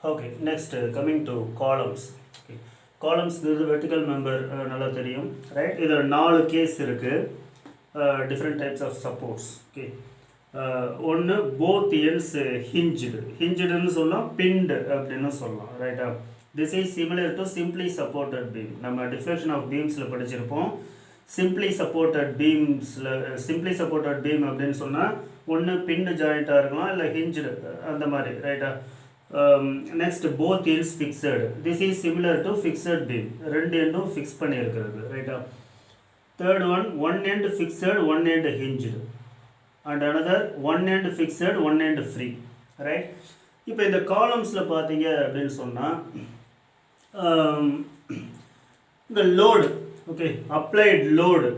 Okay, next coming to columns. Okay. Columns is vertical member நல்லா தெரியும், right? இதில் 4 case இருக்கு, different types of supports. Okay. ஒன்று both ends hingedன்னு சொல்லலாம், pinned அப்படின்னு சொல்லலாம், ரைட்டா? This is similar to simply supported beam. நம்ம deflection of beamsல படிச்சிருப்போம். simply supported beam அப்படின்னு சொன்னால் ஒன்று pinned ஜாயிண்ட்டாக இருக்கலாம் இல்லை hinged அந்த மாதிரி, ரைட்டா? Next, both ends fixed. This is similar to fixed beam. ரெண்டு எண்டும் ஃபிக்ஸ் பண்ணியிருக்கிறது, ரைட்டா? Third one end fixed, one end hinged, and another one end fixed, one end free, right? இப்போ இந்த காலம்ஸில் பார்த்தீங்க அப்படின்னு சொன்னால் இந்த லோடு, ஓகே, அப்ளைட் லோடு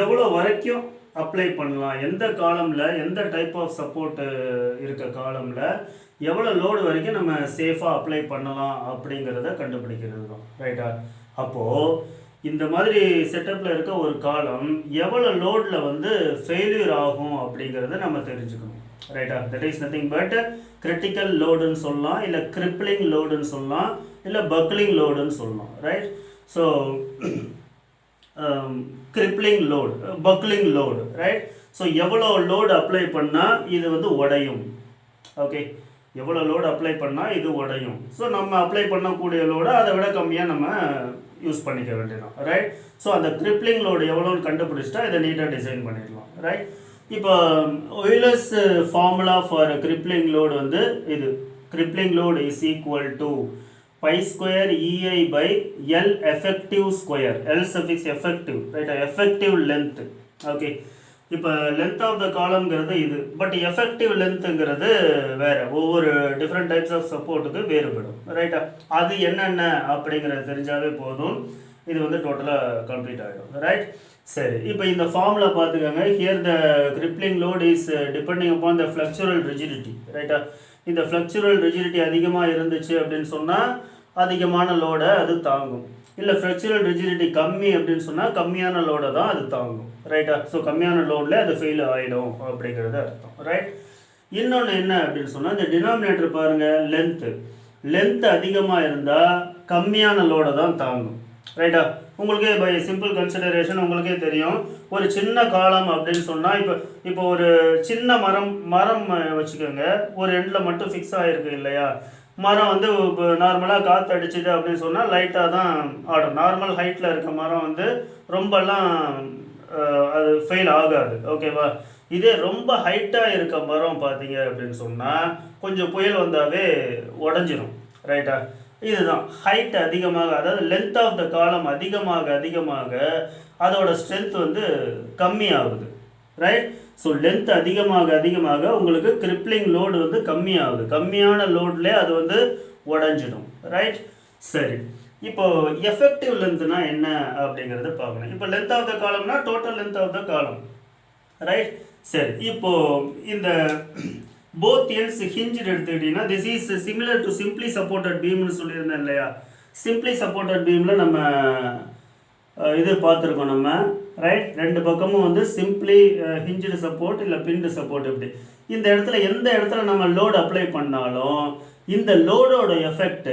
எவ்வளோ வரைக்கும் அப்ளை பண்ணலாம், எந்த காலமில் எந்த டைப் ஆஃப் சப்போர்ட் இருக்க காலமில் எவ்வளோ லோடு வரைக்கும் நம்ம சேஃபாக அப்ளை பண்ணலாம் அப்படிங்கிறத கண்டுபிடிக்கிறது தான், ரைட்டா? அப்போது இந்த மாதிரி செட்டப்பில் இருக்க ஒரு காலம் எவ்வளோ லோடில் வந்து ஃபெயிலியர் ஆகும் அப்படிங்கிறத நம்ம தெரிஞ்சுக்கணும், ரைட்டா? That is nothing but critical லோடுன்னு சொல்லலாம், இல்லை கிரிப்ளிங் லோடுன்னு சொல்லலாம், இல்லை பக்லிங் லோடுன்னு சொல்லலாம், right? So crippling load, buckling load, right? So எவ்வளோ லோடு அப்ளை பண்ணால் இது வந்து உடையும், ஓகே? எவ்வளோ லோடு அப்ளை பண்ணால் இது உடையும். ஸோ நம்ம அப்ளை பண்ணக்கூடிய லோடு அதை விட கம்மியாக நம்ம யூஸ் பண்ணிக்க வேண்டியதான், ரைட்? ஸோ அந்த கிரிப்ளிங் லோடு எவ்வளோன்னு கண்டுபிடிச்சிட்டா இதை நீட்டாக டிசைன் பண்ணிடலாம், ரைட்? இப்போ ஒய்லர்ஸ் ஃபார்முலா ஃபார் கிரிப்ளிங் லோடு வந்து இது, crippling load is equal to pi square EI by L effective square, L suffix effective, right? Effective length, okay? இப்போ லென்த் ஆஃப் த காலம்ங்கிறது இது, பட் எஃபெக்டிவ் லென்த்துங்கிறது வேறு, ஒவ்வொரு டிஃப்ரெண்ட் டைப்ஸ் ஆஃப் சப்போர்ட்டுக்கு வேறுபடும், ரைட்டா? அது என்னென்ன அப்படிங்கிறது தெரிஞ்சாவே போதும், இது வந்து டோட்டலாக கம்ப்ளீட் ஆகிடும், ரைட்? சரி, இப்போ இந்த ஃபார்முலா பார்த்துக்கோங்க. Here the crippling load is depending upon the flexural rigidity, ரைட்டா? இந்த ஃப்ளெக்சுரல் ரிஜிடிட்டி அதிகமாக இருந்துச்சு அப்படின்னு சொன்னால் அதிகமான லோடை அது தாங்கும், இல்லை ஃப்ளெக்சுரல் ரிஜிடிட்டி கம்மி அப்படின்னு சொன்னால் கம்மியான லோடை தான் அது தாங்கும், ரைட்டா? ஸோ கம்மியான லோடில் அது ஃபெயில் ஆகிடும் அப்படிங்கிறது அர்த்தம், ரைட்? இன்னொன்று என்ன அப்படின்னு சொன்னால் இந்த டினாமினேட்டர் பாருங்கள், லென்த்து அதிகமாக இருந்தால் கம்மியான லோடை தான் தாங்கும், ரைட்டா? உங்களுக்கே பை சிம்பிள் கன்சிடரேஷன் உங்களுக்கே தெரியும், ஒரு சின்ன காலம் அப்படின்னு சொன்னால் இப்போ ஒரு சின்ன மரம் வச்சுக்கோங்க, ஒரு எண்டில் மட்டும் ஃபிக்ஸ் ஆகிருக்கு இல்லையா? மரம் வந்து இப்போ நார்மலாக காற்று அடிச்சுது அப்படின்னு சொன்னால் லைட்டாக தான் ஆடும். நார்மல் ஹைட்டில் இருக்க மரம் வந்து ரொம்பலாம் அது ஃபெயில் ஆகாது, ஓகேவா? இதே ரொம்ப ஹைட்டாக இருக்க மரம் பார்த்தீங்க அப்படின்னு சொன்னால் கொஞ்சம் புயல் வந்தாவே உடஞ்சிரும், ரைட்டா? இதுதான் ஹைட் அதிகமாக, அதாவது லென்த் ஆஃப் த காலம் அதிகமாக அதோட ஸ்ட்ரென்த் வந்து கம்மியாகுது, ரைட்? ஸோ லென்த் அதிகமாக உங்களுக்கு கிரிப்ளிங் லோடு வந்து கம்மியாகுது, கம்மியான லோட்லேயே அது வந்து உடஞ்சிடும், ரைட்? சரி, இப்போது எஃபெக்டிவ் லென்த்னா என்ன அப்படிங்கிறத பார்க்கணும். இப்போ லென்த் ஆஃப் த காலம்னா டோட்டல் லென்த் ஆஃப் த காலம், ரைட்? சரி, இப்போது இந்த போத் எண்ட்ஸ் ஹிஞ்சுடு எடுத்துக்கிட்டிங்கன்னா this is similar to simply supported பீம்னு சொல்லியிருந்தேன் இல்லையா? சிம்பிளி சப்போர்ட்டட் பீமில் நம்ம இது பார்த்துருக்கோம் நம்ம, ரைட்? ரெண்டு பக்கமும் வந்து சிம்பிளி ஹிஞ்சுடு சப்போர்ட் இல்லை பின்டு சப்போர்ட். இப்படி இந்த இடத்துல எந்த இடத்துல நம்ம லோடு அப்ளை பண்ணாலும் இந்த லோடோட எஃபெக்ட்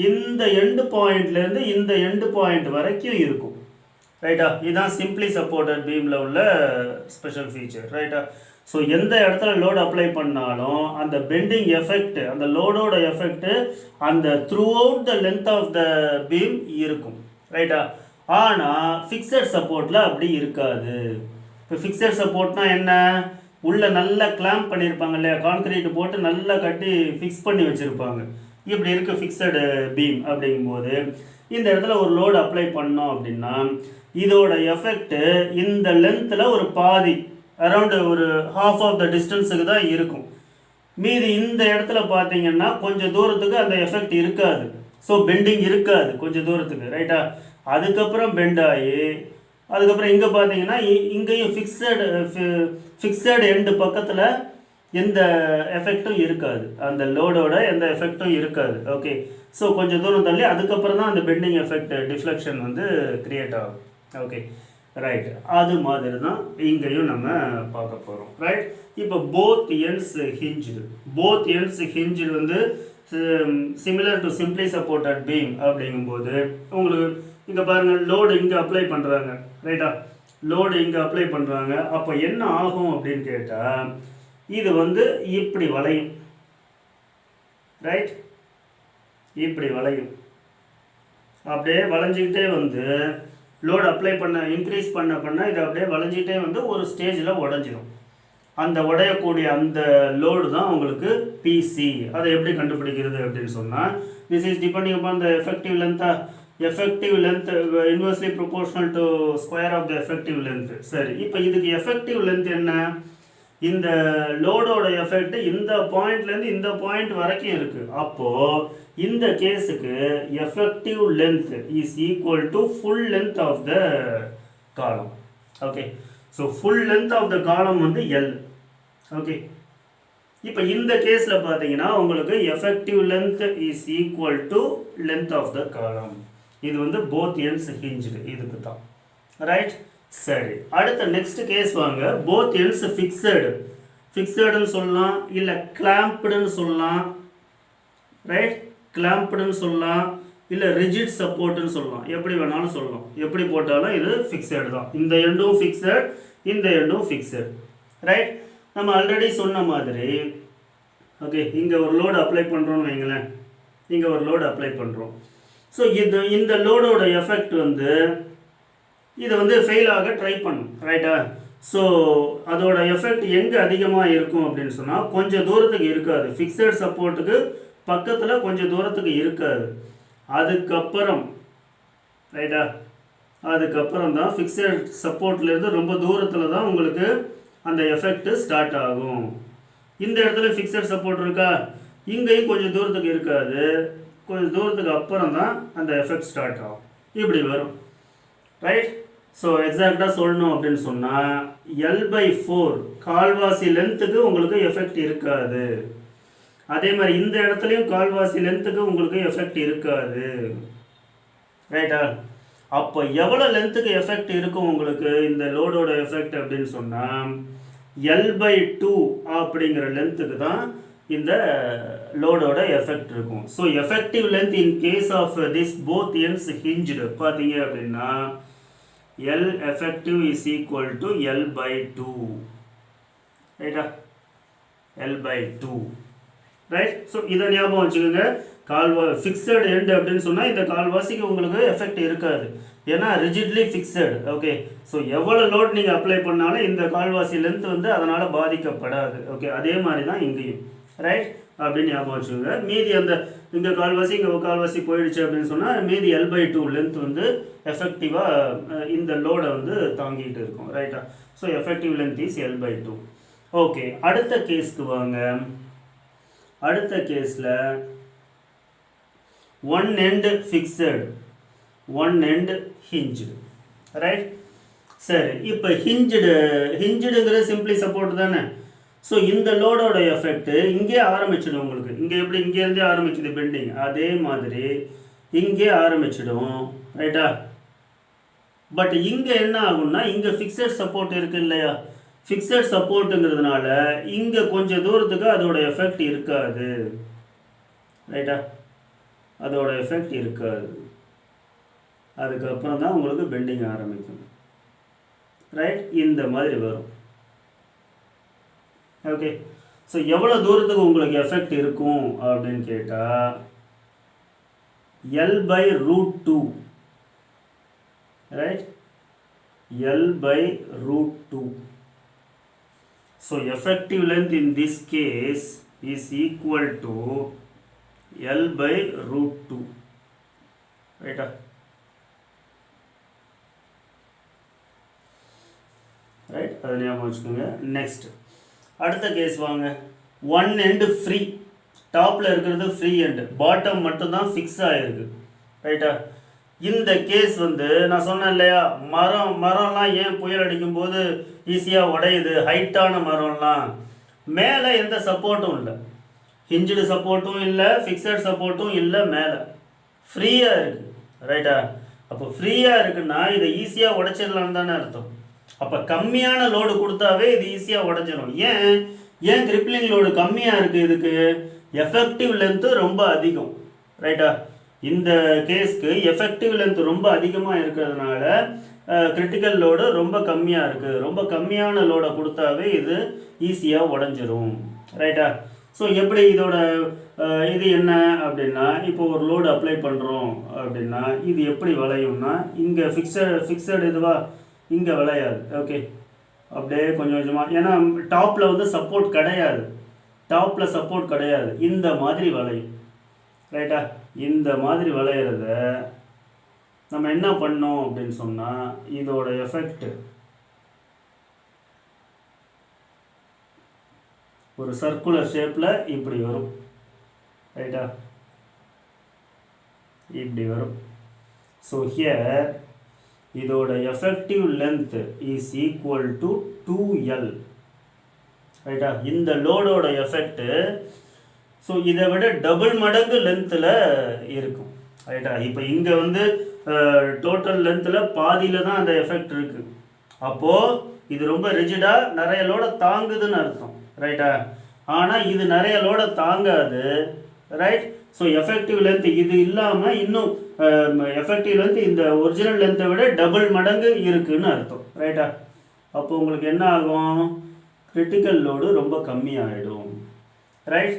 இந்த எண்டு பாயிண்ட்லேருந்து இந்த எண்டு பாயிண்ட் வரைக்கும் இருக்கும், ரைட்டா? இதுதான் சிம்பிளி சப்போர்ட்டட் பீமில் உள்ள ஸ்பெஷல் ஃபீச்சர், ரைட்டா? ஸோ எந்த இடத்துல லோடு அப்ளை பண்ணாலும் அந்த பெண்டிங் எஃபெக்ட், அந்த லோடோட எஃபெக்ட் அந்த throughout the length of the beam இருக்கும், ரைட்டா? ஆனால் ஃபிக்ஸட் சப்போர்ட்டில் அப்படி இருக்காது. இப்போ ஃபிக்ஸட் சப்போர்ட்னால் என்ன? உள்ளே நல்லா கிளாம்ப் பண்ணியிருப்பாங்க இல்லையா? கான்க்ரீட் போட்டு நல்லா கட்டி ஃபிக்ஸ் பண்ணி வச்சுருப்பாங்க. இப்படி இருக்குது ஃபிக்ஸடு பீம். அப்படிங்கும்போது இந்த இடத்துல ஒரு லோடு அப்ளை பண்ணோம் அப்படின்னா இதோட எஃபெக்ட்டு இந்த லென்த்தில் ஒரு பாதி, அரௌண்டு ஒரு ஹாஃப் ஆஃப் த டிஸ்டன்ஸுக்கு தான் இருக்கும். மீதி இந்த இடத்துல பார்த்தீங்கன்னா கொஞ்சம் தூரத்துக்கு அந்த எஃபெக்ட் இருக்காது. ஸோ பெண்டிங் இருக்காது கொஞ்சம் தூரத்துக்கு, ரைட்டா? அதுக்கப்புறம் பெண்ட் ஆகி அதுக்கப்புறம் இங்கே பார்த்தீங்கன்னா இங்கேயும் ஃபிக்ஸடு எண்டு பக்கத்தில் எந்த எஃபெக்டும் இருக்காது, அந்த லோடோட எந்த எஃபெக்டும் இருக்காது, ஓகே? ஸோ கொஞ்சம் தூரம் தள்ளி அதுக்கப்புறம் தான் அந்த பெண்டிங் எஃபெக்ட் டிஃப்ளெக்ஷன் வந்து க்ரியேட் ஆகும், ஓகே? ரைட், அது மாதிரி தான் இங்கேயும் நம்ம பார்க்க போகிறோம், ரைட்? இப்போ போத் எண்ட்ஸ் ஹிஞ்சுடு வந்து similar to simply supported beam அப்படிங்கும்போது உங்களுக்கு இங்கே பாருங்கள் லோடு இங்கே அப்ளை பண்ணுறாங்க, ரைட்டா? லோடு இங்கே அப்ளை பண்ணுறாங்க. அப்போ என்ன ஆகும் அப்படின்னு கேட்டால் இது வந்து இப்படி வளையும், ரைட்? இப்படி வளையும், அப்படியே வளைஞ்சிக்கிட்டே வந்து லோடு அப்ளை பண்ண இன்க்ரீஸ் பண்ண இது அப்படியே வளைஞ்சிக்கிட்டே வந்து ஒரு ஸ்டேஜில் உடஞ்சிடும். அந்த உடையக்கூடிய அந்த லோடு தான் உங்களுக்கு பிசி. அதை எப்படி கண்டுபிடிக்கிறது அப்படின்னு சொன்னால், this is depending upon the effective length inversely proportional to square of the effective length. சரி, இப்போ இதுக்கு எஃபெக்டிவ் லென்த் என்ன? இந்த லோடோட எஃபெக்ட் இந்த பாயிண்ட்லேருந்து இந்த பாயிண்ட் வரைக்கும் இருக்குது. அப்போது இந்த கேஸுக்கு effective length is equal to full length of the column. Okay, so full length of the column வந்து எல். ஓகே, இப்போ இந்த கேஸில் பார்த்தீங்கன்னா உங்களுக்கு effective length is equal to length of the column. இது வந்து போத் எண்ட்ஸ் ஹிஞ்ச்டு, இதுக்கு தான், ரைட்? சரி, அடுத்த நெக்ஸ்ட் கேஸ் வாங்க. போத் எண்ட்ஸ் ஃபிக்ஸடுன்னு சொல்லலாம், இல்லை கிளாம்ப்டுன்னு சொல்லலாம், ரைட்? கிளாம்ப்டுன்னு சொல்லலாம், இல்லை ரிஜிட் சப்போர்ட்டுன்னு சொல்லலாம், எப்படி வேணாலும் சொல்லலாம். எப்படி போட்டாலும் இது ஃபிக்ஸடு தான். இந்த எண்டும் ஃபிக்ஸட், இந்த எண்டும் ஃபிக்ஸட், ரைட்? நம்ம ஆல்ரெடி சொன்ன மாதிரி ஓகே, இங்கே ஒரு லோடு அப்ளை பண்ணுறோன்னு வைங்களேன், இங்கே ஒரு லோடு அப்ளை பண்ணுறோம். ஸோ இந்த லோடோட எஃபெக்ட் வந்து இதை வந்து ஃபெயில் ஆக ட்ரை பண்ணும், ரைட்டா? ஸோ அதோட எஃபெக்ட் எங்கே அதிகமாக இருக்கும் அப்படின்னு சொன்னால் கொஞ்சம் தூரத்துக்கு இருக்காது, ஃபிக்ஸட் சப்போர்ட்டுக்கு பக்கத்தில் கொஞ்சம் தூரத்துக்கு இருக்காது. அதுக்கப்புறம் ரைட்டா, அதுக்கப்புறம் தான் ஃபிக்ஸட் சப்போர்ட்லேருந்து ரொம்ப தூரத்தில் தான் உங்களுக்கு அந்த எஃபெக்ட் ஸ்டார்ட் ஆகும். இந்த இடத்துல ஃபிக்ஸட் சப்போர்ட் இருக்கா, இங்கேயும் கொஞ்சம் தூரத்துக்கு இருக்காது, கொஞ்சம் தூரத்துக்கு அப்புறம் தான் அந்த எஃபெக்ட் ஸ்டார்ட் ஆகும். இப்படி வரும், ரைட்? ஸோ எக்ஸாக்டாக சொல்லணும் அப்படின்னு சொன்னால் L/4 கால்வாசி லென்த்துக்கு உங்களுக்கு எஃபெக்ட் இருக்காது. அதே மாதிரி இந்த இடத்துலையும் கால்வாசி லென்த்துக்கு உங்களுக்கு எஃபெக்ட் இருக்காது, ரைட்டா? அப்போ எவ்வளோ லென்த்துக்கு எஃபெக்ட் இருக்கும் உங்களுக்கு இந்த லோடோட எஃபெக்ட் அப்படின்னு சொன்னால் L/2 அப்படிங்கிற லென்த்துக்கு தான் இந்த லோடோட எஃபெக்ட் இருக்கும். So effective length in case of this both ends hinged பார்த்தீங்க அப்படின்னா L effective is equal to L/2, ரைட்டா? L/2, right? ஸோ இதை ஞாபகம் வச்சுக்கோங்க. ஃபிக்ஸட் எண்ட் அப்படின்னு சொன்னால் இந்த கால்வாசிக்கு உங்களுக்கு எஃபெக்ட் இருக்காது, ஏன்னா ரிஜிட்லி ஃபிக்ஸடு. ஓகே, ஸோ எவ்வளோ லோட் நீங்கள் அப்ளை பண்ணாலும் இந்த கால்வாசி லென்த் வந்து அதனால் பாதிக்கப்படாது. ஓகே, அதே மாதிரி தான் இங்கேயும், ரைட்? அப்படின்னு ஞாபகம் வச்சுக்கோங்க. மீதி அந்த இங்கே கால்வாசி இங்கே கால்வாசி போயிடுச்சு அப்படின்னு சொன்னால் மீதி L/2 லென்த் வந்து எஃபெக்டிவாக இந்த லோடை வந்து தாங்கிட்டு இருக்கும், ரைட்டா? So effective length is L/2. Okay, அடுத்த கேஸ்க்கு வாங்க. அடுத்த கேஸில் one end fixed, one end hinged, right? சரி, இப்போ ஹிஞ்சுடுங்கிற சிம்பிளி சப்போர்ட் தானே. ஸோ இந்த லோடோட எஃபெக்ட் இங்கே ஆரம்பிச்சிடும் உங்களுக்கு. இங்கே எப்படி இங்கேருந்தே ஆரம்பிச்சுது பெண்டிங், அதே மாதிரி இங்கே ஆரம்பிச்சிடும், ரைட்டா? பட் இங்கே என்ன ஆகும்னா இங்கே ஃபிக்ஸட் சப்போர்ட் இருக்குது இல்லையா? ஃபிக்ஸட் சப்போர்ட்டுங்கிறதுனால இங்கே கொஞ்சம் தூரத்துக்கு அதோட எஃபெக்ட் இருக்காது, ரைட்டா? அதோட எஃபெக்ட் இருக்காது. அதுக்கப்புறம் தான் உங்களுக்கு பெண்டிங் ஆரம்பிக்கும், ரைட்? இந்த மாதிரி வரும். ஓகே, ஸோ எவ்வளோ தூரத்துக்கு உங்களுக்கு எஃபெக்ட் இருக்கும் அப்படின்னு கேட்டால் L/2, right? L/2. So effective length in this case is equal to L/2, ரைட்டா? ரைட், அதை ஞாபகம் வச்சுக்கோங்க. நெக்ஸ்ட் அடுத்த கேஸ் வாங்க. ஒன் எண்டு ஃப்ரீ, டாப்பில் இருக்கிறது ஃப்ரீ எண்டு, பாட்டம் மட்டும்தான் ஃபிக்ஸ் ஆகிருக்கு, ரைட்டா? இந்த கேஸ் வந்து நான் சொன்னேன் இல்லையா, மரம்லாம் ஏன் புயல் அடிக்கும்போது ஈஸியாக உடையுது, ஹைட்டான மரம்லாம் மேலே எந்த சப்போர்ட்டும் இல்லை, ஹிஞ்சுடு சப்போர்ட்டும் இல்லை, ஃபிக்ஸட் சப்போர்ட்டும் இல்லை, மேலே ஃப்ரீயாக இருக்குது, ரைட்டா? அப்போ ஃப்ரீயாக இருக்குன்னா இதை ஈஸியாக உடைச்சிடலான்னு தானே அர்த்தம். அப்போ கம்மியான லோடு கொடுத்தாவே இது ஈஸியாக உடஞ்சிடும். ஏன் கிரிப்ளிங் லோடு கம்மியாக இருக்குது இதுக்கு? எஃபெக்டிவ் லென்த்து ரொம்ப அதிகம், ரைட்டா? இந்த கேஸ்க்கு எஃபெக்டிவ் லென்த் ரொம்ப அதிகமாக இருக்கிறதுனால கிரிட்டிக்கல் லோடு ரொம்ப கம்மியாக இருக்குது. ரொம்ப கம்மியான லோடை கொடுத்தாவே இது ஈஸியாக உடஞ்சிரும், ரைட்டா? ஸோ எப்படி இதோட இது என்ன அப்படின்னா, இப்போ ஒரு லோடு அப்ளை பண்ணுறோம் அப்படின்னா இது எப்படி விளையும்னா, இங்கே ஃபிக்ஸட் இதுவா இங்கே விளையாது. ஓகே, அப்படியே கொஞ்சம் கொஞ்சமாக, ஏன்னா டாப்பில் வந்து சப்போர்ட் கிடையாது, டாப்பில் சப்போர்ட் கிடையாது, இந்த மாதிரி விளையும், ரைட்டா? இந்த மாதிரி விளையிறத நம்ம என்ன பண்ணோம் அப்படின்னு சொன்னால், இதோட எஃபெக்ட் ஒரு சர்க்குலர் ஷேப்பில் இப்படி வரும், ரைட்டா? இப்படி வரும். ஸோ ஹியர் இதோட effective length is equal to 2L, ரைட்டா? இந்த லோடோட எஃபெக்ட்டு ஸோ இதை விட டபுள் மடங்கு லென்த்தில் இருக்கும், ரைட்டா? இப்போ இங்கே வந்து டோட்டல் லென்த்தில் பாதியில் தான் அந்த எஃபெக்ட் இருக்குது. அப்போது இது ரொம்ப ரிஜிடாக நிறைய லோட தாங்குதுன்னு அர்த்தம், ரைட்டா? ஆனால் இது நிறைய லோட தாங்காது, ரைட்? ஸோ எஃபெக்டிவ் லென்த் இது இல்லாமல் இன்னும் எஃபெக்டிவ் லென்த் இந்த ஒரிஜினல் லென்த்தை விட டபுள் மடங்கு இருக்குதுன்னு அர்த்தம், ரைட்டா? அப்போ உங்களுக்கு என்ன ஆகும்? கிரிட்டிக்கல் லோடு ரொம்ப கம்மியாகிடும், ரைட்?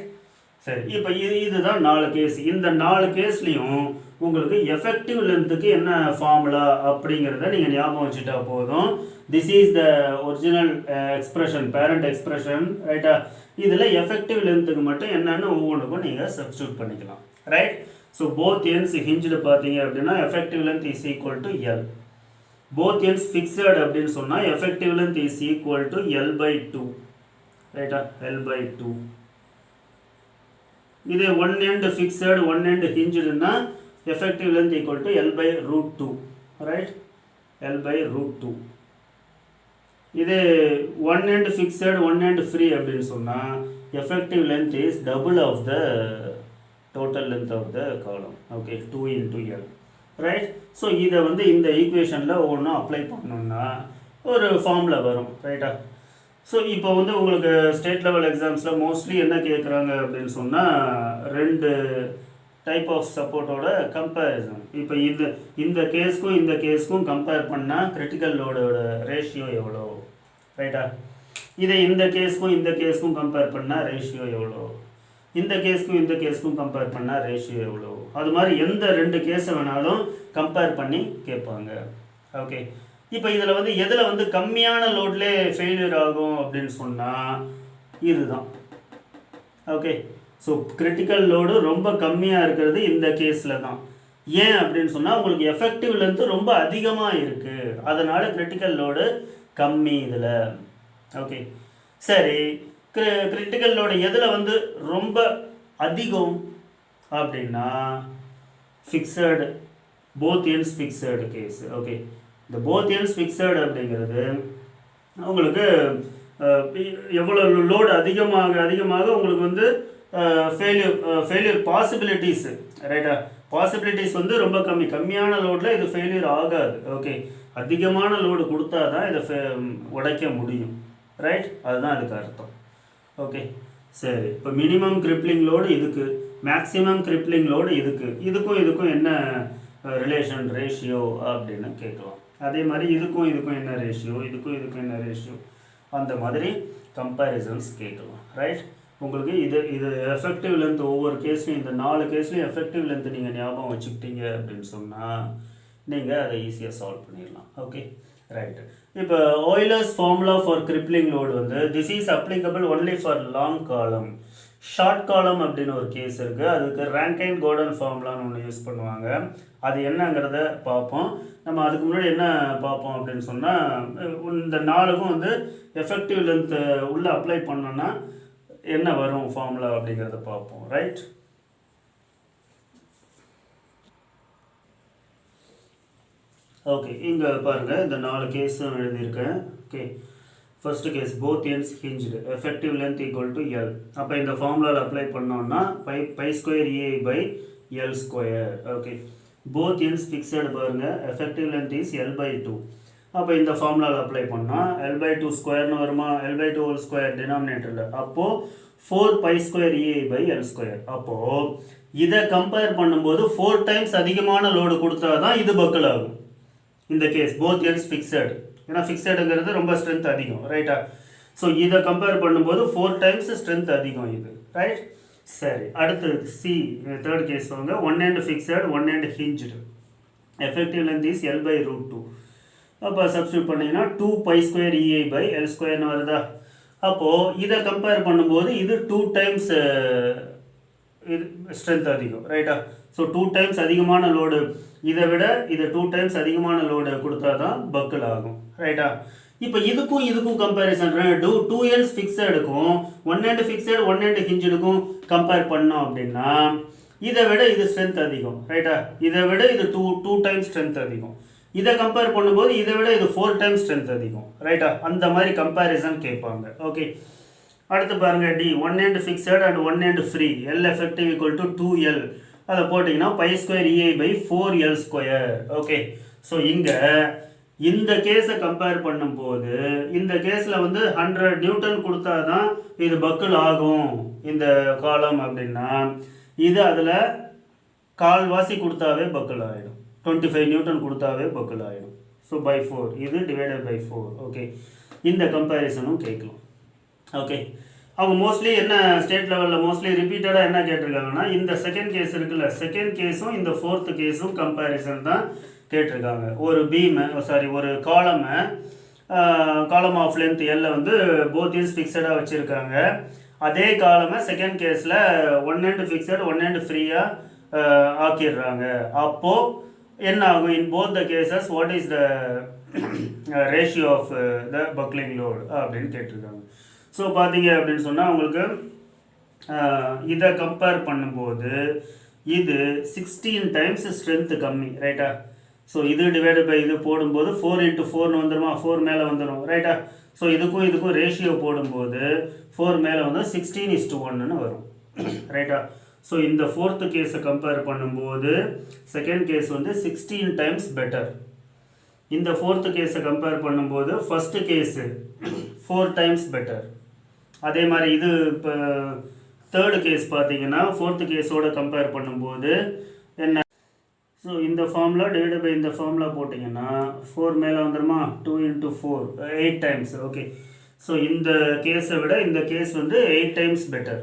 சரி, இப்போ இதுதான் 4 கேஸ். இந்த 4 கேஸ்லேயும் உங்களுக்கு எஃபெக்டிவ் லென்த்துக்கு என்ன ஃபார்முலா அப்படிங்கிறத நீங்கள் ஞாபகம் வச்சுட்டா போதும். This is the original expression, parent expression, ரைட்டா? இதில் எஃபெக்டிவ் லென்த்துக்கு மட்டும் என்னென்னு ஒவ்வொன்றுக்கும் நீங்கள் சப்ஸ்டியூட் பண்ணிக்கலாம், right? So both ends hinged பார்த்தீங்க அப்படின்னா effective length is equal to L. Both ends fixed அப்படின்னு சொன்னால் effective length is equal to L/2, ரைட்டா? L/2. இதே one end fixed one end ஹிஞ்சுடுன்னா effective length equal to L/√2, right? L/√2. இது one end fixed one end free அப்படின்னு சொன்னா effective length is double of the total length of the column. Okay, 2 into L, right? So இதை வந்து இந்த ஈக்குவேஷனில் ஒவ்வொன்றும் apply பண்ணணும்னா ஒரு ஃபார்முலா வரும், ரைட்டா? ஸோ இப்போ வந்து உங்களுக்கு ஸ்டேட் லெவல் எக்ஸாம்ஸில் மோஸ்ட்லி என்ன கேட்குறாங்க அப்படின்னு சொன்னால், 2 டைப் ஆஃப் சப்போர்ட்டோட கம்பேரிசன். இப்போ இந்த கேஸ்க்கும் கம்பேர் பண்ணால் கிரிட்டிக்கல் லோடோட ரேஷியோ எவ்வளோ, ரைட்டா? இதை இந்த கேஸ்க்கும் கம்பேர் பண்ணால் ரேஷியோ எவ்வளோ, இந்த கேஸ்க்கும் கம்பேர் பண்ணால் ரேஷியோ எவ்வளோ, அது மாதிரி எந்த 2 கேஸை வேணாலும் கம்பேர் பண்ணி கேட்பாங்க. ஓகே, இப்போ இதில் வந்து எதில் வந்து கம்மியான லோட்லே ஃபெயிலியர் ஆகும் அப்படின்னு சொன்னால் இதுதான். ஓகே, ஸோ கிரிட்டிக்கல் லோடு ரொம்ப கம்மியாக இருக்கிறது இந்த கேஸில் தான். ஏன் அப்படின்னு சொன்னால் உங்களுக்கு எஃபெக்டிவ் லென்த்து ரொம்ப அதிகமாக இருக்குது, அதனால் கிரிட்டிக்கல் லோடு கம்மி இதில். ஓகே, சரி, கிரிட்டிக்கல் லோடு எதில் வந்து ரொம்ப அதிகம் அப்படின்னா fixed, both ends fixed case. Okay, இந்த போத் எண்ட்ஸ் ஃபிக்ஸடு அப்படிங்கிறது உங்களுக்கு எவ்வளோ லோடு அதிகமாக உங்களுக்கு வந்து ஃபெயிலியர் பாசிபிலிட்டிஸ், ரைட்டா? பாசிபிலிட்டிஸ் வந்து ரொம்ப கம்மியான லோடில் இது ஃபெயிலியர் ஆகாது. ஓகே, அதிகமான லோடு கொடுத்தா தான் இதை உடைக்க முடியும், ரைட்? அதுதான் அதுக்கு அர்த்தம். ஓகே, சரி, இப்போ மினிமம் கிரிப்ளிங் லோடு இதுக்கு, மேக்ஸிமம் கிரிப்ளிங் லோடு இதுக்கும் என்ன ரிலேஷன், ரேஷியோ அப்படின்னு கேட்கலாம். அதே மாதிரி இதுக்கும் என்ன ரேஷியோ, இதுக்கும் என்ன ரேஷியோ, அந்த மாதிரி கம்பேரிசன்ஸ் கேட்கலாம், ரைட்? உங்களுக்கு இது எஃபெக்டிவ் லென்த் ஒவ்வொரு கேஸ்லையும், இந்த 4 கேஸ்லையும் எஃபெக்டிவ் லென்த் நீங்கள் ஞாபகம் வச்சுக்கிட்டீங்க அப்படின்னு சொன்னால் நீங்கள் அதை ஈஸியாக சால்வ் பண்ணிடலாம். Okay, right. இப்போ ஆய்லர்ஸ் ஃபார்முலா ஃபார் கிரிப்ளிங் லோடு வந்து this is applicable only for long காலம். ஷார்ட் காலம் அப்படின்னு ஒரு கேஸ் இருக்குது, அதுக்கு ரேங்கைன் கோர்டன் ஃபார்முலான்னு ஒன்று யூஸ் பண்ணுவாங்க. அது என்னங்கிறத பார்ப்போம். நம்ம அதுக்கு முன்னாடி என்ன பார்ப்போம் அப்படின்னு சொன்னால், இந்த 4க்கும் வந்து எஃபெக்டிவ் லென்த்து உள்ளே அப்ளை பண்ணோன்னா என்ன வரும் ஃபார்முலா அப்படிங்கிறத பார்ப்போம், ரைட்? ஓகே, இங்கே பாருங்கள், இந்த 4 கேஸும் எழுதியிருக்கேன். Okay, first case both ends hinged, effective length equal to L. அப்போ இந்த ஃபார்முலாவில் அப்ளை பண்ணோம்னா π² EI/L². Okay, both ends fixed பாருங்கள், எஃபெக்டிவ் லென்த் இஸ் L/2. அப்போ இந்த ஃபார்முலாவில் அப்ளை பண்ணால் L/2 ஸ்கொயர்னு வருமா, L/2 ஹோல் ஸ்கொயர் டினாமினேட்டரில். அப்போது 4 pi square EI by L square. அப்போது இதை கம்பேர் பண்ணும்போது 4 டைம்ஸ் அதிகமான லோடு கொடுத்தா தான் இது பக்கிள் ஆகும். இந்த கேஸ் போத் எண்ட்ஸ் ஃபிக்ஸட், ஏன்னா ஃபிக்ஸடுங்கிறது ரொம்ப ஸ்ட்ரென்த் அதிகம், ரைட்டா? ஸோ இதை கம்பேர் பண்ணும்போது 4 டைம்ஸ் ஸ்ட்ரென்த் அதிகம் இது, ரைட்? சரி, அடுத்து சி தேர்ட் கேஸ் வாங்க. 1 end fixed 1 end hinged, effective length is L by root 2. அப்போ சப்ஸ்டியூட் பண்ணிங்கன்னா 2 pi square EI by L squareன்னு வருதா? அப்போது இதை கம்பேர் பண்ணும்போது இது 2 டைம்ஸ் இது ஸ்ட்ரென்த் அதிகம், ரைட்டா? ஸோ 2 டைம்ஸ் அதிகமான லோடு, இதை விட இது 2 டைம்ஸ் அதிகமான லோடு கொடுத்தா தான் பக்கிள் ஆகும், ரைட்டா? இப்போ இதுக்கும் கம்பேரிசன் 2 ends ஃபிக்ஸடுக்கும் 1 end ஃபிக்ஸட் 1 end ஹிஞ்சுக்கும் கம்பேர் பண்ணோம் அப்படின்னா இதை விட இது ஸ்ட்ரென்த் அதிகம், ரைட்டா? இதை விட இது 2 டைம்ஸ் ஸ்ட்ரென்த் அதிகம். இதை கம்பேர் பண்ணும்போது இதை விட இது 4 டைம்ஸ் ஸ்ட்ரென்த் அதிகம், ரைட்டா? அந்த மாதிரி கம்பேரிசன் கேட்பாங்க. ஓகே, அடுத்து பாருங்கள் D. 1 end fixed and 1 end free, L effective equal to 2L. அதை போட்டிங்கன்னா pi square EI by 4L square. Okay, so இங்கே இந்த கேஸை கம்பேர் பண்ணும்போது இந்த கேஸில் வந்து 100 நியூட்டன் கொடுத்தா தான் இது பக்கிள் ஆகும் இந்த காலம் அப்படின்னா, இது அதில் கால்வாசி கொடுத்தாவே பக்கிள் ஆகிடும். 25 நியூட்டன் கொடுத்தாவே பக்கிள் ஆகிடும். ஸோ by 4, இது டிவைடட் by 4. ஓகே, இந்த கம்பேரிசனும் கேட்கலாம். ஓகே, அவங்க மோஸ்ட்லி என்ன ஸ்டேட் லெவலில் மோஸ்ட்லி ரிப்பீட்டடாக என்ன கேட்டிருக்காங்கன்னா இந்த செகண்ட் கேஸ் இருக்குல்ல, செகண்ட் கேஸும் இந்த ஃபோர்த்து கேஸும் கம்பேரிசன் தான் கேட்டிருக்காங்க. ஒரு ஒரு காலம் ஆஃப் லென்த் எல்ல வந்து போத் இஸ் ஃபிக்ஸடாக வச்சுருக்காங்க. அதே காலமை செகண்ட் கேஸில் 1 end ஃபிக்ஸட் 1 end ஃப்ரீயாக ஆக்கிடுறாங்க. அப்போது என்ன ஆகும்? In both the cases what is the ratio of the buckling load அப்படின்னு கேட்டிருக்காங்க. ஸோ பார்த்தீங்க அப்படின்னு சொன்னால் உங்களுக்கு இதை கம்பேர் பண்ணும்போது இது 16 டைம்ஸ் ஸ்ட்ரென்த்து கம்மி, ரைட்டா? ஸோ இது டிவைடட் பை இது போடும்போது 4 into 4ன்னு வந்துடுமா, 4 மேலே வந்துடும், ரைட்டா? ஸோ இதுக்கும் ரேஷியோ போடும்போது 4 மேலே வந்து 16:1ன்னு வரும், ரைட்டா? ஸோ இந்த ஃபோர்த்து கேஸை கம்பேர் பண்ணும்போது செகண்ட் கேஸ் வந்து 16 டைம்ஸ் பெட்டர். இந்த ஃபோர்த்து கேஸை கம்பேர் பண்ணும்போது ஃபஸ்ட்டு கேஸு 4 டைம்ஸ் பெட்டர். அதே மாதிரி இது இப்போ தேர்டு கேஸ் பார்த்தீங்கன்னா ஃபோர்த்து கேஸோடு கம்பேர் பண்ணும்போது என்ன? ஸோ இந்த ஃபார்முலா டிவைட் பை இந்த ஃபார்முலா போட்டிங்கன்னா 4 மேலே வந்துடுமா, 2 into 4 8 டைம்ஸ். ஓகே, ஸோ இந்த கேஸை விட இந்த கேஸ் வந்து 8 டைம்ஸ் பெட்டர்,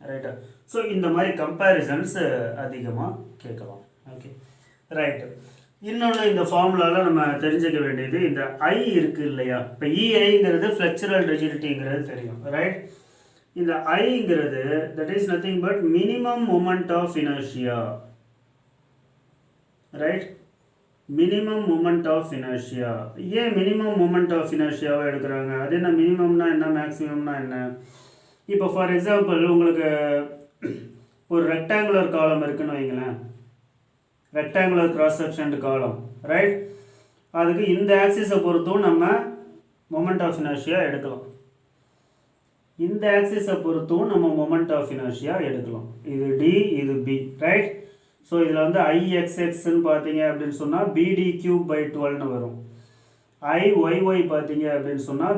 ரைட்டா? ஸோ இந்த மாதிரி கம்பேரிசன்ஸ் அதிகமாக கேட்கலாம். Okay, right. இன்னொன்று இந்த ஃபார்முலாவில் நம்ம தெரிஞ்சுக்க வேண்டியது இந்த ஐ இருக்குது இல்லையா? இப்போ இஐங்கிறது ஃப்ளெக்சுரல் ரிஜிடிட்டிங்கிறது தெரியும், ரைட்? இந்த ஐங்கிறது that is nothing but minimum moment of inertia, right? Minimum moment of inertia. ஏன் மினிமம் மொமெண்ட் ஆஃப் இனர்ஷியாவை எடுக்கிறாங்க? அது என்ன மினிமம்னா என்ன, மேக்ஸிமம்னா என்ன? இப்போ ஃபார் எக்ஸாம்பிள் உங்களுக்கு ஒரு ரெக்டாங்குலர் காலம் இருக்குன்னு வைங்களேன், ரெக்டாங்குலர் கிராஸ் செக்ஷன் காலம், ரைட்? அதுக்கு இந்த ஆக்சிஸை பொறுத்தும் நம்ம மொமெண்ட் ஆஃப் இனர்ஷியா எடுக்கலாம். இந்த ஆக்சிஸை பொறுத்தும் நம்ம மொமெண்ட் ஆஃப் இனர்ஷியா எடுக்கலாம். இது டி, இது பி, ரைட்? ஸோ இதில் வந்து ஐஎக்ஸ்எக்ஸ்ன்னு பார்த்தீங்க அப்படின்னு சொன்னால் பிடி கியூப் பை 12ன்னு வரும். ஐஒய்ஒய் பார்த்தீங்க அப்படின்னு சொன்னால்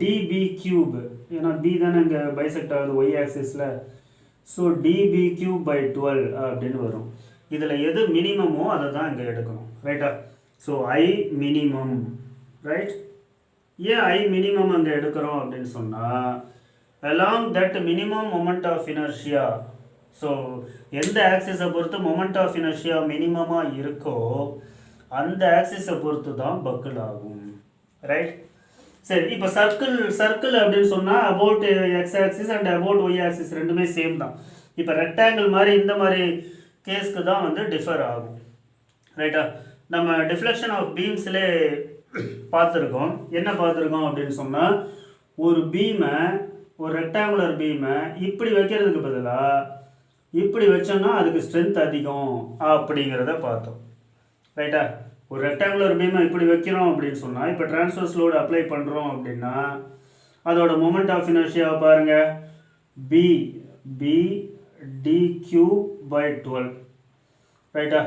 டிபி கியூப், ஏன்னா பி தானே இங்கே பைசெக்ட் ஆகுது ஒய் ஆக்சிஸில். ஸோ டிபி கியூப் பை 12 அப்படின்னு வரும். இதில் எது மினிமமோ அதை தான் இங்கே எடுக்கணும், ரைட்டா? So I minimum, right? ஏன் ஐ மினிமம் அங்கே எடுக்கிறோம் அப்படின்னு சொன்னால் along that minimum moment of inertia, so எந்த ஆக்சிஸை பொறுத்து மொமெண்ட் ஆஃப் இனர்ஷியா மினிமமாக இருக்கோ அந்த ஆக்சிஸை பொறுத்து தான் பக்கிள் ஆகும், ரைட்? சரி, இப்போ சர்க்கிள் அப்படின்னு சொன்னால் about x axis and about y axis ரெண்டுமே சேம் தான். இப்போ ரெக்டாங்கிள் மாதிரி இந்த மாதிரி கேஸ்க்கு தான் வந்து டிஃபர் ஆகும், ரைட்டா? நம்ம டிஃப்ளெக்ஷன் ஆஃப் பீம்ஸ்லே பார்த்துருக்கோம். என்ன பார்த்துருக்கோம் அப்படின்னு சொன்னால் ஒரு பீமை, ஒரு ரெக்டாங்குலர் பீமை இப்படி வைக்கிறதுக்கு பதிலாக இப்படி வச்சோன்னா அதுக்கு ஸ்ட்ரென்த் அதிகம் அப்படிங்கிறத பார்த்தோம், ரைட்டா? ஒரு ரெக்டாங்குலர் பீமை இப்படி வைக்கிறோம் அப்படின்னு சொன்னால் இப்போ டிரான்ஸ்வர்ஸ் லோடு அப்ளை பண்ணுறோம் அப்படின்னா அதோட மொமெண்ட் ஆஃப் இனர்ஷியாவை பாருங்கள், பி டி கியூப் பை 12, ரைட்டா?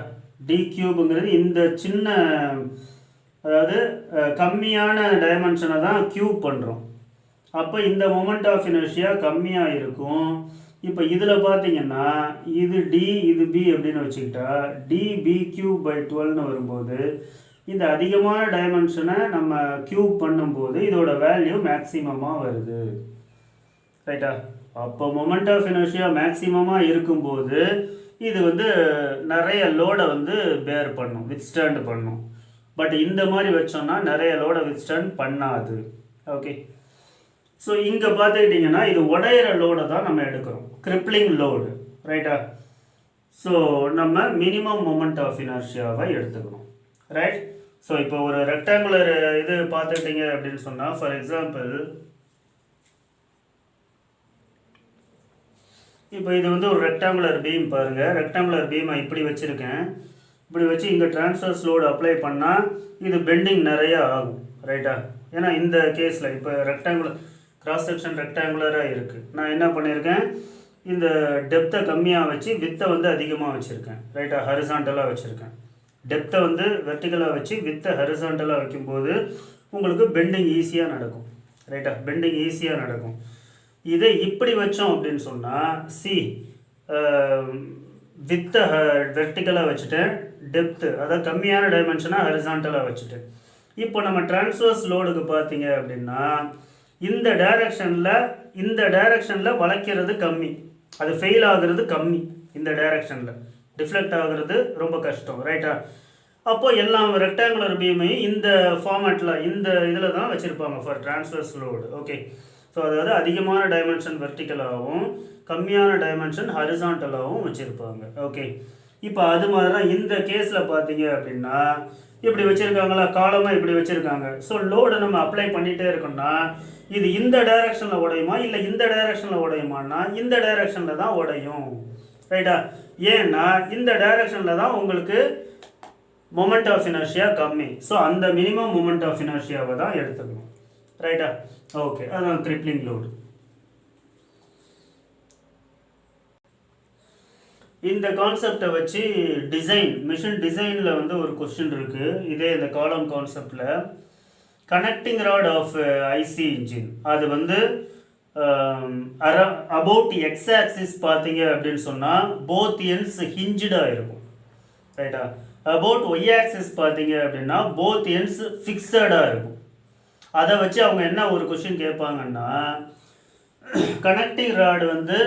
டி கியூபுங்கிறது இந்த சின்ன, அதாவது கம்மியான டைமென்ஷனை தான் கியூப் பண்ணுறோம். அப்போ இந்த மொமெண்ட் ஆஃப் இனர்ஷியா கம்மியாக இருக்கும். இப்போ இதில் பார்த்தீங்கன்னா இது டி இது பி அப்படின்னு வச்சுக்கிட்டா dB³/12ன்னு வரும்போது இந்த அதிகமான டைமென்ஷனை நம்ம க்யூப் பண்ணும்போது இதோட வேல்யூ மேக்ஸிமமாக வருது. ரைட்டா? அப்போ மொமெண்ட் ஆஃப் இனர்ஷியா மேக்ஸிமமாக இருக்கும்போது இது வந்து நிறைய லோடை வந்து பேர் பண்ணும், வித்ஸ்டாண்ட் பண்ணும். பட் இந்த மாதிரி வச்சோம்னா நிறைய லோடை வித்ஸ்டாண்ட் பண்ணாது. ஓகே, ஸோ இங்கே பார்த்துக்கிட்டிங்கன்னா இது உடையிற லோடை தான் நம்ம எடுக்கிறோம், கிரிப்ளிங் லோடு. ரைட்டா? ஸோ நம்ம மினிமம் மொமெண்ட் ஆஃப் இனர்ஷியாவை எடுத்துக்கணும். ரைட்? ஸோ இப்போ ஒரு ரெக்டாங்குலர் இது பார்த்துக்கிட்டிங்க அப்படின்னு சொன்னால், ஃபார் எக்ஸாம்பிள் இப்போ இது வந்து ஒரு ரெக்டாங்குலர் பீம் பாருங்கள். ரெக்டாங்குலர் பீமை இப்படி வச்சுருக்கேன். இப்படி வச்சு இங்கே ட்ரான்ஸ்வர்ஸ் லோடு அப்ளை பண்ணால் இது பெண்டிங் நிறையா ஆகும். ரைட்டா? ஏன்னா இந்த கேஸில் இப்போ ரெக்டாங்குலர் கிராஸ் செக்ஷன் ரெக்டாங்குலராக இருக்குது. நான் என்ன பண்ணியிருக்கேன், இந்த டெப்த்தை கம்மியாக வச்சு வித்தை வந்து அதிகமாக வச்சுருக்கேன். ரைட்டா? ஹரிசாண்டலாக வச்சுருக்கேன். டெப்த்தை வந்து வெர்டிகலாக வச்சு வித்தை ஹரிசாண்டலாக வைக்கும்போது உங்களுக்கு பெண்டிங் ஈஸியாக நடக்கும். ரைட்டா? பெண்டிங் ஈஸியாக நடக்கும். இதை இப்படி வச்சோம் அப்படின்னு சொன்னால் வித்தை வெர்டிகலாக வச்சுட்டேன், டெப்த்து அதாவது கம்மியான டைமென்ஷனாக ஹரிசாண்டலாக வச்சுட்டேன். இப்போ நம்ம ட்ரான்ஸ்வர்ஸ் லோடுக்கு பார்த்தீங்க அப்படின்னா இந்த டைரக்ஷனில் வளைக்கிறது கம்மி, அது ஃபெயில் ஆகுறது கம்மி. இந்த டைரக்ஷனில் டிஃப்ளெக்ட் ஆகுறது ரொம்ப கஷ்டம். ரைட்டா? அப்போது எல்லாம் ரெக்டாங்குலர் பீமையும் இந்த ஃபார்மேட்டில் இந்த இதில் தான் வச்சுருப்பாங்க for transverse load. Okay, so அதாவது அதிகமான டைமென்ஷன் வெர்டிக்கலாகவும் கம்மியான டைமென்ஷன் ஹரிசாண்டலாகவும் வச்சுருப்பாங்க. ஓகே, இப்போ அது மாதிரி தான் இந்த கேஸில் பார்த்தீங்க அப்படின்னா இப்படி வச்சுருக்காங்களா, காலமாக இப்படி வச்சுருக்காங்க. ஸோ லோடு நம்ம அப்ளை பண்ணிகிட்டே இருக்கோம்னா இது இந்த டைரக்ஷனில் உடையுமா இல்லை இந்த டைரக்ஷனில் உடையுமான்னா இந்த டைரக்ஷனில் தான் உடையும். ரைட்டா? ஏன்னா இந்த டைரக்ஷனில் தான் உங்களுக்கு மொமெண்ட் ஆஃப் இனர்ஷியா கம்மி. ஸோ அந்த மினிமம் மொமெண்ட் ஆஃப் இனர்ஷியாவை தான் எடுத்துக்கணும். ரைட்டா? ஓகே, அதான் கிரிப்ளிங் லோடு. இந்த கான்செப்டை வச்சு மிஷின் டிசைனில் வந்து ஒரு கொஸ்டின் இருக்குது. இதே இந்த காலம் கான்செப்டில் connecting rod of IC engine அது வந்து அபவுட் எக்ஸ் ஆக்சிஸ் பார்த்தீங்க அப்படின்னு சொன்னால் போத் எண்ட்ஸ் ஹிஞ்சுடாக இருக்கும். ரைட்டா? அபவுட் ஒய் ஆக்சிஸ் பார்த்தீங்க அப்படின்னா போத் எண்ட்ஸ் ஃபிக்ஸடாக இருக்கும். அதை வச்சு அவங்க என்ன ஒரு கொஷின் கேட்பாங்கன்னா, கனெக்டிங் ராடு வந்து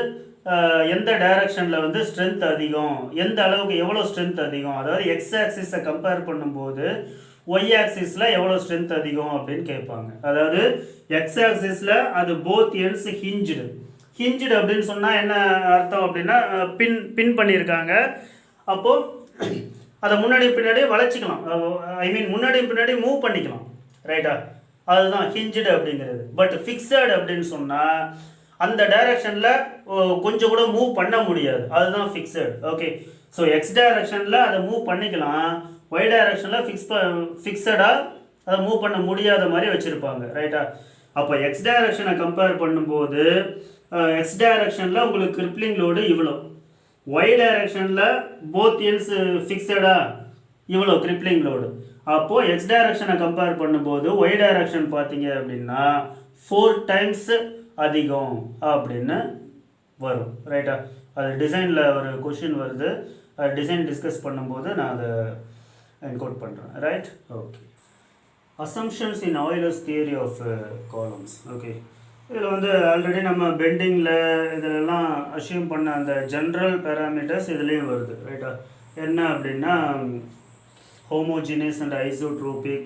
எந்த டைரக்ஷனில் வந்து ஸ்ட்ரென்த் அதிகம், எந்த அளவுக்கு எவ்வளோ ஸ்ட்ரென்த் அதிகம், அதாவது எக்ஸ் ஆக்சிஸை கம்பேர் பண்ணும்போது ஒய் ஆக்சிஸில் எவ்வளோ ஸ்ட்ரென்த் அதிகம் அப்படின்னு கேட்பாங்க. அதாவது எக்ஸ் ஆக்சிஸில் அது போத் எண்ட்ஸ் ஹிஞ்சுடு அப்படின்னு சொன்னால் என்ன அர்த்தம் அப்படின்னா பின் பண்ணியிருக்காங்க. அப்போது அதை முன்னாடி பின்னாடி வளைச்சிக்கலாம், முன்னாடி பின்னாடி மூவ் பண்ணிக்கலாம். ரைட்டா? அதுதான் ஹிஞ்சுடு அப்படிங்கிறது. பட் ஃபிக்ஸட் அப்படின்னு சொன்னால் அந்த டைரக்ஷனில் கொஞ்சம் கூட மூவ் பண்ண முடியாது, அதுதான் ஃபிக்ஸட். ஓகே, ஸோ எக்ஸ் டைரக்ஷனில் அதை மூவ் பண்ணிக்கலாம், ஒய் டைரக்ஷனில் ஃபிக்ஸடாக அதை மூவ் பண்ண முடியாத மாதிரி வச்சுருப்பாங்க. ரைட்டா? அப்போ எக்ஸ் டைரக்ஷனை கம்பேர் பண்ணும்போது எக்ஸ் டைரக்ஷனில் உங்களுக்கு கிரிப்ளிங் லோடு இவ்வளோ, ஒய் டைரக்ஷனில் போத் எண்ட்ஸ் ஃபிக்ஸடாக இவ்வளோ கிரிப்ளிங் லோடு. அப்போது எக்ஸ் டைரக்ஷனை கம்பேர் பண்ணும்போது ஒய் டைரக்ஷன் பார்த்தீங்க அப்படின்னா 4 times அதிகம் அப்படின்னு வரும். ரைட்டா? அது டிசைனில் ஒரு கொஷின் வருது, அது டிசைன் டிஸ்கஸ் பண்ணும்போது நான் அதை என்கோட் பண்ணுறேன். Right? Okay, assumptions in Euler's theory of columns. ஓகே, இதில் வந்து ஆல்ரெடி நம்ம பெண்டிங்கில் இதிலெல்லாம் அசியூம் பண்ண அந்த ஜென்ரல் பேராமீட்டர்ஸ் இதுலேயும் வருது. ரைட்டா? என்ன அப்படின்னா homogeneous and isotropic,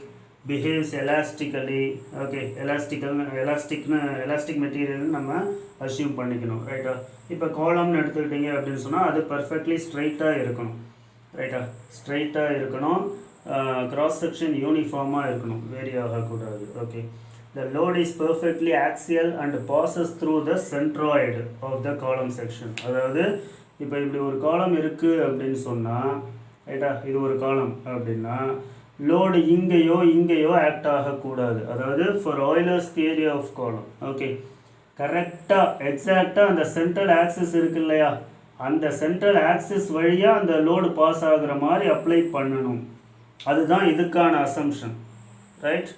behaves elastically. Okay, elastic மெட்டீரியல்னு நம்ம அசியூம் பண்ணிக்கணும். ரைட்டா? இப்போ காலம்னு எடுத்துக்கிட்டிங்க அப்படின்னு சொன்னால் அது பர்ஃபெக்ட்லி ஸ்ட்ரைட்டாக இருக்கணும். ரைட்டா? ஸ்ட்ரைட்டாக இருக்கணும், கிராஸ் செக்ஷன் யூனிஃபார்மாக இருக்கணும், வேரி ஆகக்கூடாது. Okay, the load is perfectly axial and passes through the centroid of the column section. அதாவது இப்போ இப்படி ஒரு காலம் இருக்குது அப்படின்னு சொன்னால், ரைட்டா, இது ஒரு காலம் அப்படின்னா லோடு இங்கேயோ ஆக்ட் ஆகக்கூடாது. அதாவது for Euler's theory of column, okay, கரெக்டாக எக்ஸாக்டாக அந்த சென்ட்ரல் ஆக்சிஸ் இருக்கு இல்லையா, அந்த சென்ட்ரல் ஆக்சிஸ் வழியாக அந்த லோடு பாஸ் ஆகுற மாதிரி அப்ளை பண்ணணும். அதுதான் இதுக்கான அசம்ஷன். ரைட்?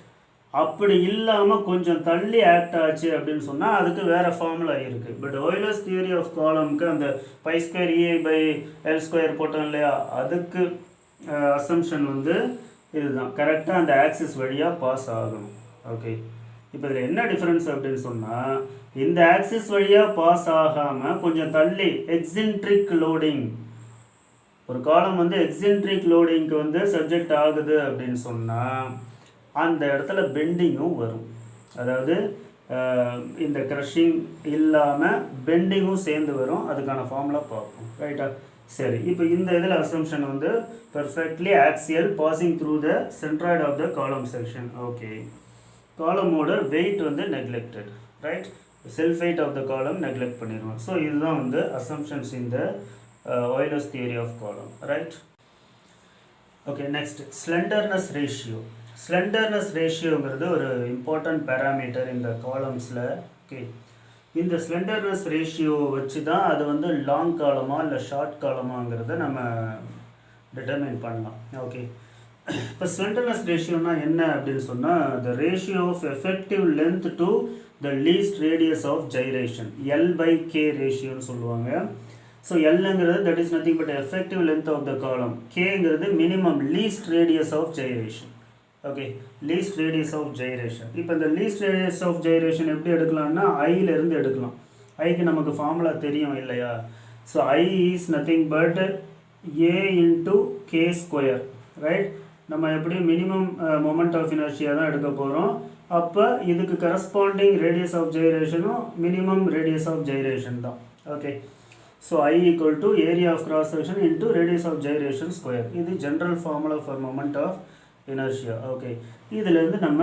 அப்படி இல்லாமல் கொஞ்சம் தள்ளி ஆக்ட் ஆச்சு அப்படின்னு சொன்னால் அதுக்கு வேறு ஃபார்முலா இருக்குது. பட் ஆயிலர்ஸ் தியரி ஆஃப் காலம்க்கு அந்த pi square EI by L square போட்டோம் இல்லையா, அதுக்கு அசம்ஷன் வந்து இதுதான், கரெக்டாக அந்த ஆக்சிஸ் வழியாக பாஸ் ஆகணும். ஓகே, இப்போ இதில் என்ன டிஃப்ரென்ஸ் அப்படின்னு சொன்னால், இந்த ஆக்சிஸ் வழியாக பாஸ் ஆகாமல் கொஞ்சம் தள்ளி எக்ஸென்ட்ரிக் லோடிங், ஒரு காலம் வந்து எக்ஸென்ட்ரிக் லோடிங்க்கு வந்து சப்ஜெக்ட் ஆகுது அப்படின்னு சொன்னால் அந்த இடத்துல பெண்டிங்கும் வரும். அதாவது இந்த க்ரஷிங் இல்லாமல் பெண்டிங்கும் சேர்ந்து வரும். அதுக்கான ஃபார்முலா பார்ப்போம். ரைட்டா? சரி, இப்போ இந்த இதில் அசம்ஷன் வந்து perfectly axial passing through the centroid of the column section. Okay, காலமோட வெயிட் வந்து neglected. Right? Self weight of the column neglect பண்ணிடுவோம். ஸோ இதுதான் வந்து assumptions in the Euler's theory of column. Right? Okay, next slenderness ratio. Slenderness ரேஷியோங்கிறது ஒரு important parameter இந்த காலம்ஸில். Okay, இந்த ஸ்லெண்டர்னஸ் ரேஷியோ வச்சு தான் அது வந்து லாங் காலமாக இல்லை ஷார்ட் காலமாங்கிறத நம்ம டிட்டர்மைன் பண்ணலாம். ஓகே, இப்போ ஸ்லெண்டர்னஸ் ரேஷியோனா என்ன அப்படின்னு சொன்னால், the ratio of effective length to the least radius of gyration, L by K ரேஷியோன்னு சொல்லுவாங்க. ஸோ எல்லுங்கிறது that is nothing but effective length of the column, கேங்கிறது minimum least radius of gyration. Okay, least radius of gyration. இப்போ இந்த least radius of ஜைரேஷன் எப்படி எடுக்கலாம்னா ஐலேருந்து எடுக்கலாம். ஐக்கு நமக்கு ஃபார்முலா தெரியும் இல்லையா? So I is nothing but A into K square. Right? நம்ம எப்படி மினிமம் மொமெண்ட் ஆஃப் இனர்ஷியா தான் எடுக்க போகிறோம். அப்போ இதுக்கு கரஸ்பாண்டிங் ரேடியஸ் ஆஃப் ஜைரேஷனும் மினிமம் ரேடியஸ் ஆஃப் ஜைரேஷன் தான். Okay, so I equal to area of cross section into radius of gyration square. இது general formula for moment of inertia. Okay, இதிலேருந்து நம்ம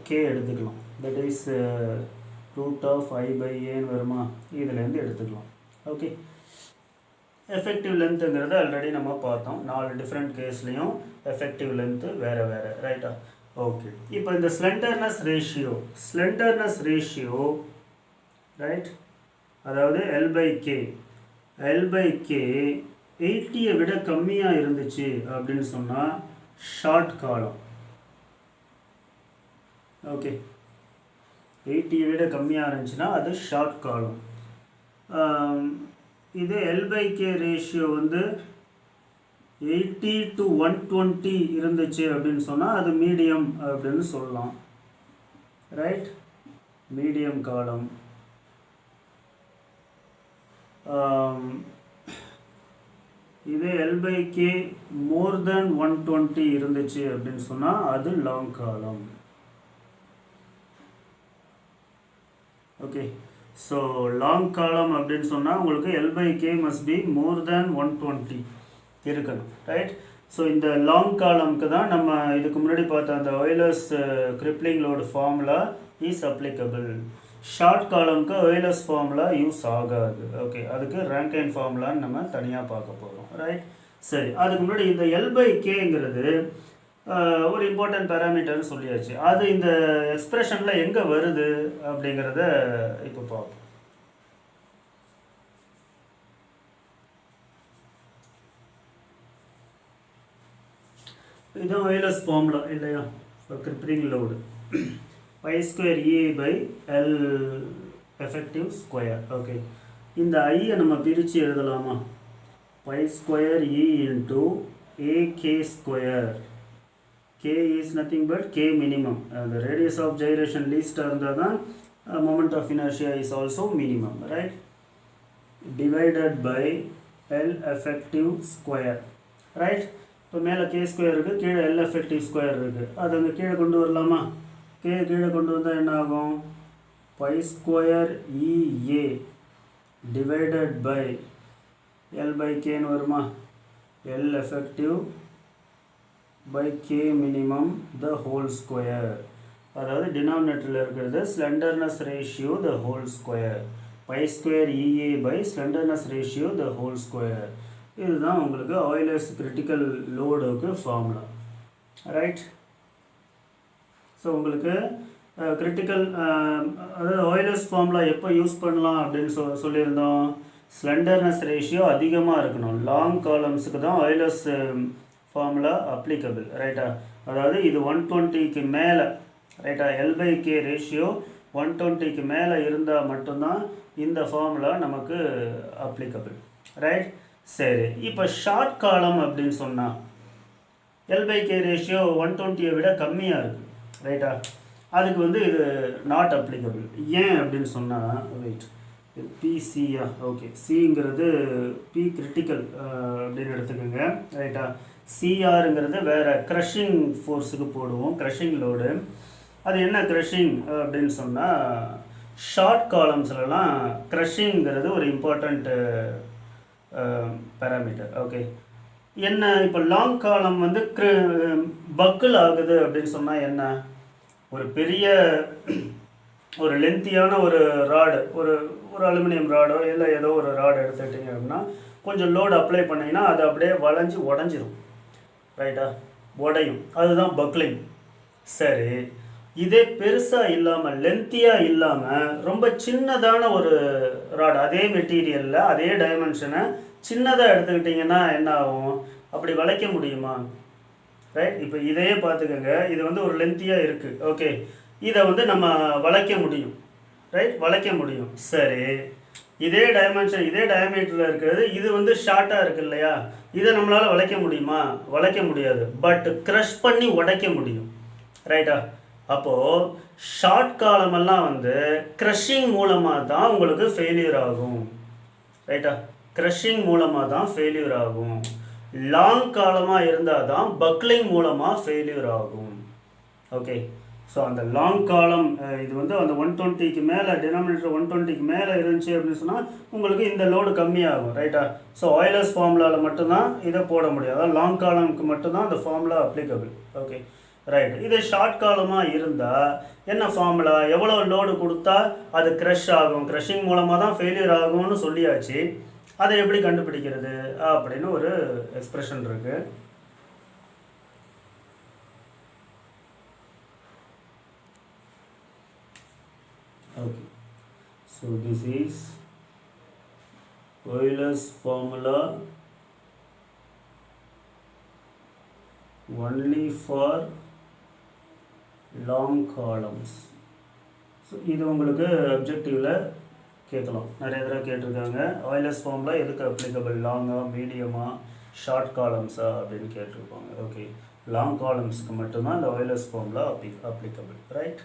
கே எடுத்துக்கலாம். That is root of I by ஏன்னு வருமா, இதிலேருந்து எடுத்துக்கலாம். Okay, effective லென்த்துங்கிறத already நம்ம பார்த்தோம். 4 டிஃப்ரெண்ட் கேஸ்லேயும் எஃபெக்டிவ் லென்த்து வேறு வேறு. ரைட்டா? ஓகே, இப்போ இந்த ஸ்லெண்டர்னஸ் ரேஷியோ ரைட், அதாவது எல் பை கே 80 விட கம்மியாக இருந்துச்சு அப்படின்னு சொன்னால் ஷார்ட் காலம். ஓகே, 80 விட கம்மியாக இருந்துச்சுன்னா அது ஷார்ட் காலம். இது எல் பை கே ரேஷியோ வந்து 80 to 120 இருந்துச்சு அப்படின்னு சொன்னால் அது மீடியம் அப்படின்னு சொல்லலாம். ரைட்? மீடியம் காலம். இது L by K more than 120 இருந்துச்சு அப்படின்னு சொன்னால் அது லாங் காலம். ஓகே, ஸோ லாங் காலம் அப்படின்னு சொன்னால் உங்களுக்கு L by K must be more than 120 இருக்கணும். ரைட்? ஸோ இந்த லாங் காலம்க்கு தான் நம்ம இதுக்கு முன்னாடி பார்த்த அந்த Euler's crippling load formula is applicable. Short காலம்க்கு ஆயிலர்ஸ் ஃபார்முலா யூஸ் ஆகாது. ஓகே, அதுக்கு ரேங்கைன் ஃபார்முலான்னு நம்ம தனியாக பார்க்க போகிறோம். ரைட்? சரி, அதுக்கு முன்னாடி இந்த எல் பை கேங்கிறது ஒரு இம்பார்ட்டன்ட் பேராமீட்டர்னு சொல்லியாச்சு. அது இந்த எக்ஸ்பிரஷனில் எங்கே வருது அப்படிங்கிறத இப்போ பார்ப்போம். இதுதான் ஆயிலர்ஸ் ஃபார்முலா இல்லையா, crippling load pi square E by L effective square. Okay, இந்த ஐயை நம்ம பிரித்து எழுதலாமா? Pi square E into AK square. K is nothing but K minimum. அந்த ரேடியஸ் ஆஃப் ஜைரேஷன் லீஸ்டாக இருந்தால் தான் moment of inertia is also minimum. Right? Divided by L effective square. Right? இப்போ மேலே கே ஸ்கொயர் இருக்குது, கீழே எல் எஃபெக்டிவ் ஸ்கொயர் இருக்குது. அது அங்கே கீழே கொண்டு வரலாமா? கே கீழே கொண்டு வந்தால் என்ன ஆகும்? Pi square EA divided by L by கேன்னு வருமா? L effective by K minimum the whole square. அதாவது டினாமினேட்டரில் இருக்கிறது slenderness ratio the whole square. Pi square EA by slenderness ratio the whole square. இதுதான் உங்களுக்கு ஆயிலர்ஸ் கிரிட்டிக்கல் லோடுக்கு formula. Right? So உங்களுக்கு critical அதாவது ஆயிலர்ஸ் ஃபார்முலா எப்போ யூஸ் பண்ணலாம் அப்படின்னு சொல்லியிருந்தோம். ஸ்லெண்டர்னஸ் ரேஷியோ அதிகமாக இருக்கணும். லாங் காலம்ஸுக்கு தான் ஆயிலர்ஸ் ஃபார்முலா அப்ளிகபிள். ரைட்டா? அதாவது இது 120க்கு மேலே ரைட்டா. L/K ரேஷியோ 120க்கு மேலே இருந்தால் மட்டும்தான் இந்த ஃபார்முலா நமக்கு அப்ளிகபிள், ரைட். சரி, இப்போ ஷார்ட் காலம் அப்படின்னு சொன்னால் L/K ரேஷியோ 120 விட கம்மியாக இருக்குது, ரைட்டா. அதுக்கு வந்து இது நாட் அப்ளிகபிள். ஏன் அப்படின்னு சொன்னால், வெயிட், பிசியா, ஓகே, சிங்கிறது பி கிரிட்டிக்கல் அப்படின்னு எடுத்துக்கோங்க, ரைட்டா. சிஆருங்கிறது வேறு க்ரஷிங் ஃபோர்ஸுக்கு போடுவோம், க்ரஷிங் லோடு. அது என்ன க்ரஷிங் அப்படின்னு சொன்னால், ஷார்ட் காலம்ஸ்லலாம் க்ரஷிங்கிறது ஒரு இம்பார்ட்டண்ட் பேராமீட்டர், ஓகே. என்ன இப்போ லாங் காலம் வந்து பக்கிள் ஆகுது அப்படின்னு சொன்னால் என்ன, ஒரு பெரிய ஒரு லென்த்தியான ஒரு ராடு, ஒரு ஒரு அலுமினியம் ராடோ இல்லை ஏதோ ஒரு ராடு எடுத்துக்கிட்டிங்க அப்படின்னா கொஞ்சம் லோடு அப்ளை பண்ணிங்கன்னா அது அப்படியே வளைஞ்சி உடஞ்சிரும், ரைட்டா, உடையும். அதுதான் பக்லிங். சரி, இதே பெருசாக இல்லாமல் லென்த்தியாக இல்லாமல் ரொம்ப சின்னதான ஒரு ராடு, அதே மெட்டீரியலில் அதே டைமென்ஷனை சின்னதாக எடுத்துக்கிட்டிங்கன்னா என்ன ஆகும், அப்படி வளைக்க முடியுமா, ரைட். இப்போ இதையே பார்த்துக்கோங்க, இது வந்து ஒரு லென்த்தியாக இருக்குது, ஓகே. இதை வந்து நம்ம வளைக்க முடியும், ரைட், வளைக்க முடியும். சரி, இதே டைமென்ஷன் இதே டயமீட்டரில் இருக்கிறது, இது வந்து ஷார்ட்டாக இருக்குது இல்லையா, இதை நம்மளால் வளைக்க முடியுமா, வளைக்க முடியாது. பட் க்ரஷ் பண்ணி உடைக்க முடியும், ரைட்டா. அப்போது ஷார்ட் காலமெல்லாம் வந்து க்ரஷிங் மூலமாக தான் உங்களுக்கு ஃபெயிலியர் ஆகும், ரைட்டா. க்ரஷிங் மூலமாக தான் ஃபெயிலியர் ஆகும். லாங் காலமாக இருந்தால் தான் பக்லிங் மூலமாக ஃபெயிலியர் ஆகும், ஓகே. ஸோ அந்த லாங் காலம் இது வந்து அந்த 120க்கு மேலே, டினாமினேட்டர் 120க்கு மேலே இருந்துச்சு அப்படின்னு சொன்னால் உங்களுக்கு இந்த லோடு கம்மியாகும், ரைட்டா. ஸோ ஆயிலர்ஸ் ஃபார்முலாவில் மட்டும்தான் இதை போட முடியும், அதாவது லாங் காலமுக்கு மட்டும்தான் அந்த ஃபார்முலா அப்ளிகபிள், ஓகே, ரைட். இது ஷார்ட் காலமாக இருந்தால் என்ன ஃபார்முலா, எவ்வளோ லோடு கொடுத்தா அது க்ரஷ் ஆகும், க்ரஷிங் மூலமாக தான் ஃபெயிலியர் ஆகும்னு சொல்லியாச்சு. அதை எப்படி கண்டுபிடிக்கிறது அப்படின்னு ஒரு எக்ஸ்பிரஷன் இருக்குது. Okay, so this is Euler's formula only for long columns. So இது உங்களுக்கு அப்ஜெக்டிவில் கேட்கலாம், நிறைய தடவை கேட்டிருக்காங்க. ஆயிலர்ஸ் ஃபார்முலா எதுக்கு அப்ளிகபிள், லாங்காக, மீடியமாக, ஷார்ட் காலம்ஸா அப்படின்னு கேட்டிருப்பாங்க, ஓகே. லாங் காலம்ஸுக்கு மட்டும்தான் இந்த ஆயிலர்ஸ் ஃபார்முலா அப்ளிகபிள், ரைட்.